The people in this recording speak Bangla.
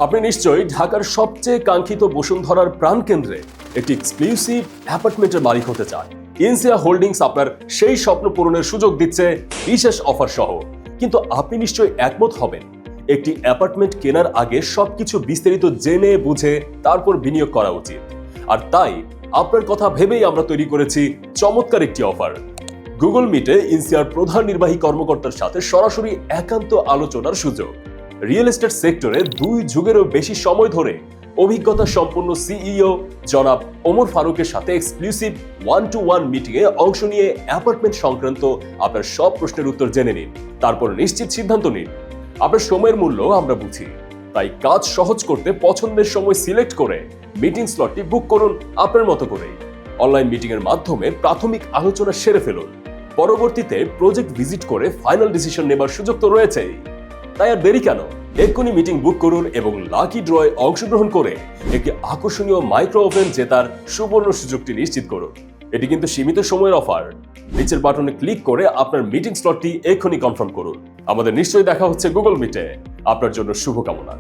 আপনি নিশ্চয়ই ঢাকার সবচেয়ে কাঙ্ক্ষিত বসুন্ধরার প্রাণকেন্দ্রে একটি এক্সক্লুসিভ অ্যাপার্টমেন্টের মালিক হতে চান। ইনসিয়া হোল্ডিংস আপনার সেই স্বপ্ন পূরণের সুযোগ দিচ্ছে বিশেষ অফার সহ। কিন্তু আপনি নিশ্চয়ই একমত হবেন, একটি অ্যাপার্টমেন্ট কেনার আগে সবকিছু বিস্তারিত জেনে বুঝে তারপর বিনিয়োগ করা উচিত। আর তাই আপনার কথা ভেবেই আমরা তৈরি করেছি চমৎকার একটি অফার। গুগল মিটে ইনসিয়ার প্রধান নির্বাহী কর্মকর্তার সাথে সরাসরি একান্ত আলোচনার সুযোগ। রিয়েল এস্টেট সেক্টরে 2 যুগেরও বেশি সময় ধরে অভিজ্ঞতা সম্পন্ন সিইও জনাব ওমর ফারুকের সাথে এক্সক্লুসিভ 1-to-1 মিটিংয়ে অংশ নিয়ে অ্যাপার্টমেন্ট সংক্রান্ত আপনার সব প্রশ্নের উত্তর জেনে নিন, তারপর নিশ্চিত সিদ্ধান্ত নিন। আপনার সময়ের মূল্য আমরা বুঝি, তাই কাজ সহজ করতে পছন্দের সময় সিলেক্ট করে মিটিং স্লটটি বুক করুন আপনার মতো করেই। অনলাইন মিটিং এর মাধ্যমে প্রাথমিক আলোচনা সেরে ফেলুন, পরবর্তীতে প্রজেক্ট ভিজিট করে ফাইনাল ডিসিশন নেবার সুযোগ তো রয়েছেই। তাই আর দেরি কেন, এক্ষুনি মিটিং বুক করুন এবং লাকি ড্রয়ে অংশগ্রহণ করে একটি আকর্ষণীয় মাইক্রো ওভেন জেতার সুবর্ণ সুযোগটি নিশ্চিত করুন। এটি কিন্তু সীমিত সময়ের অফার। নিচের বাটনে ক্লিক করে আপনার মিটিং স্লটটি এক্ষুনি কনফার্ম করুন। আমাদের নিশ্চয়ই দেখা হচ্ছে গুগল মিটে। আপনার জন্য শুভকামনা।